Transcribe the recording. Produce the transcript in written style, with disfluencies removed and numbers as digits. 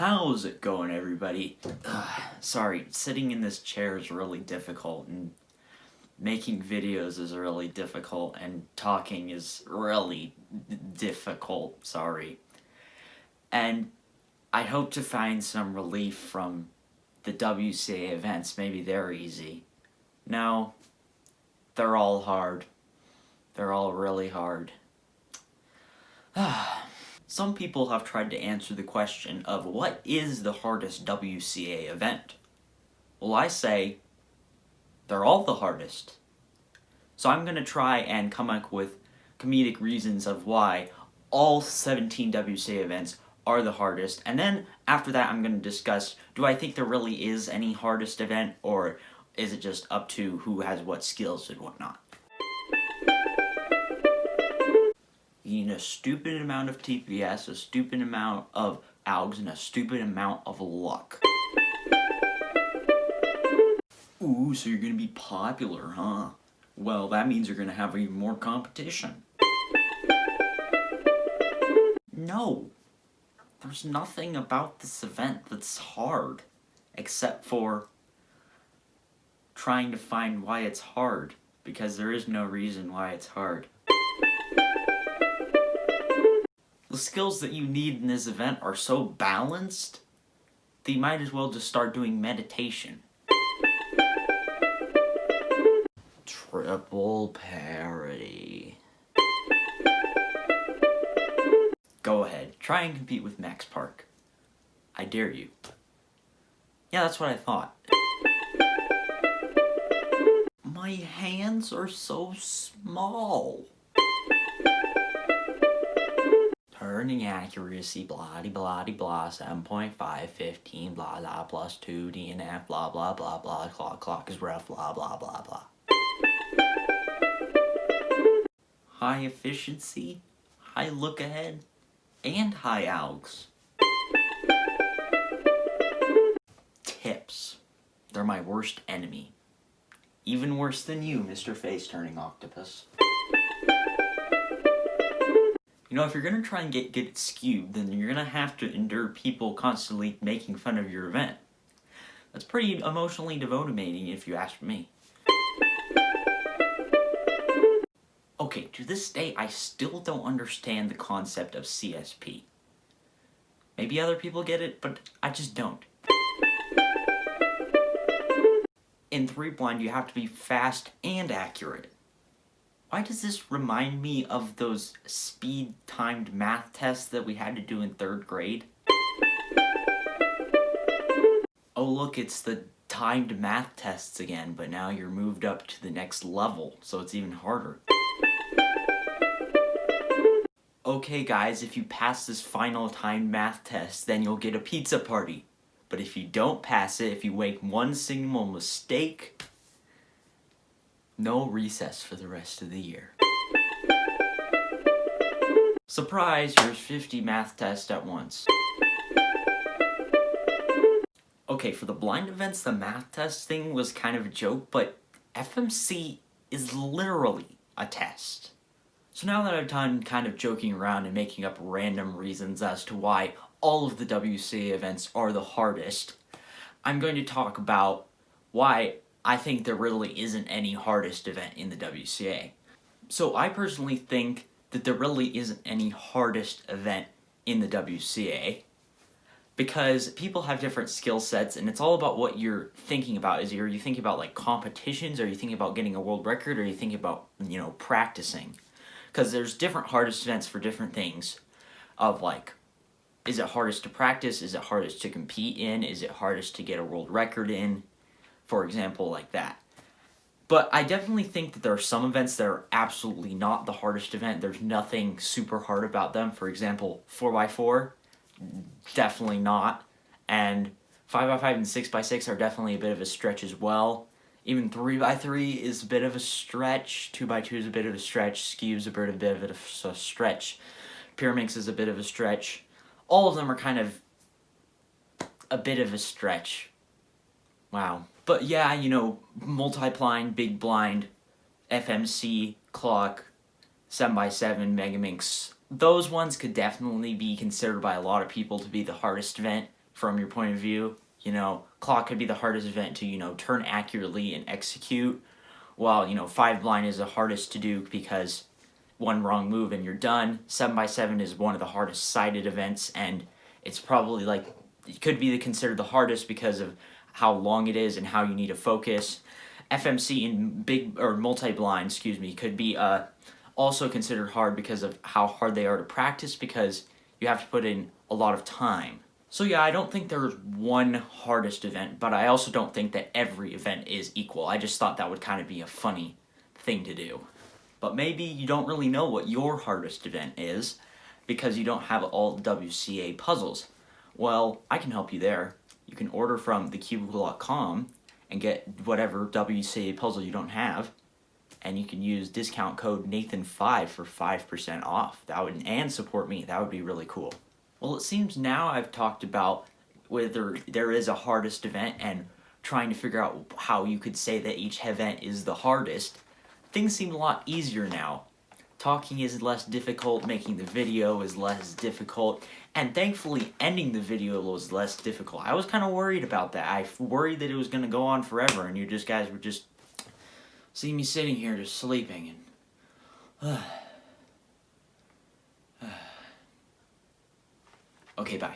How's it going, everybody? Sorry, sitting in this chair is really difficult, and making videos is really difficult, and talking is really difficult, sorry. And I hope to find some relief from the WCA events. Maybe they're easy. No, they're all hard. They're all really hard. Some people have tried to answer the question of what is the hardest WCA event? Well, I say they're all the hardest. So I'm going to try and come up with comedic reasons of why all 17 WCA events are the hardest, and then after that I'm going to discuss, do I think there really is any hardest event, or is it just up to who has what skills and whatnot? You need a stupid amount of TPS, a stupid amount of ALGs, and a stupid amount of luck. Ooh, so you're gonna be popular, huh? Well, that means you're gonna have even more competition. No! There's nothing about this event that's hard, except for trying to find why it's hard, because there is no reason why it's hard. The skills that you need in this event are so balanced that you might as well just start doing meditation. Triple parity. Go ahead, try and compete with Max Park. I dare you. Yeah, that's what I thought. My hands are so small. Turning accuracy, blah de blah de blah, 7.5, 15, blah blah, plus 2, DNF, blah blah blah blah, clock is rough, blah blah blah blah. High efficiency, high look ahead, and high ALGs. Tips. They're my worst enemy. Even worse than you, Mr. Face-Turning Octopus. You know, if you're gonna try and get good at SKEWB, then you're gonna have to endure people constantly making fun of your event. That's pretty emotionally demotivating, if you ask me. Okay, to this day, I still don't understand the concept of CSP. Maybe other people get it, but I just don't. In 3-blind, you have to be fast and accurate. Why does this remind me of those speed-timed math tests that we had to do in 3rd grade? Oh look, it's the timed math tests again, but now you're moved up to the next level, so it's even harder. Okay guys, if you pass this final timed math test, then you'll get a pizza party. But if you don't pass it, if you make one single mistake, no recess for the rest of the year. Surprise, here's 50 math tests at once. Okay, for the blind events, the math test thing was kind of a joke, but FMC is literally a test. So now that I've done kind of joking around and making up random reasons as to why all of the WCA events are the hardest, I'm going to talk about why I think there really isn't any hardest event in the WCA. So I personally think that there really isn't any hardest event in the WCA because people have different skill sets, and it's all about what you're thinking about. Are you thinking about like competitions? Are you thinking about getting a world record? Or are you thinking about, you know, practicing? Because there's different hardest events for different things of like, is it hardest to practice? Is it hardest to compete in? Is it hardest to get a world record in? For example, like that. But I definitely think that there are some events that are absolutely not the hardest event. There's nothing super hard about them. For example, 4x4, definitely not. And 5x5 and 6x6 are definitely a bit of a stretch as well. Even 3x3 is a bit of a stretch. 2x2 is a bit of a stretch. SKEWB's a bit of a stretch. PYRAMINX is a bit of a stretch. All of them are kind of a bit of a stretch. Wow. But yeah, you know, multi-blind, big blind, FMC, clock, 7x7, MEGAMINX, those ones could definitely be considered by a lot of people to be the hardest event, from your point of view. You know, clock could be the hardest event to, you know, turn accurately and execute, while, you know, 5 blind is the hardest to do because one wrong move and you're done. 7x7 is one of the hardest sided events, and it's probably like, it could be considered the hardest because of how long it is and how you need to focus. FMC and big or multi-blind, excuse me, could be also considered hard because of how hard they are to practice, because you have to put in a lot of time. So yeah, I don't think there's one hardest event, but I also don't think that every event is equal. I just thought that would kind of be a funny thing to do. But maybe you don't really know what your hardest event is because you don't have all WCA puzzles. Well, I can help you there. You can order from thecubicle.com and get whatever WCA puzzle you don't have, and you can use discount code Nathan5 for 5% off. That would, and support me. That would be really cool. Well, it seems now I've talked about whether there is a hardest event and trying to figure out how you could say that each event is the hardest. Things seem a lot easier now. Talking is less difficult, making the video is less difficult, and thankfully ending the video was less difficult. I was kind of worried about that. I worried that it was going to go on forever and you guys would just see me sitting here just sleeping and... Okay, bye.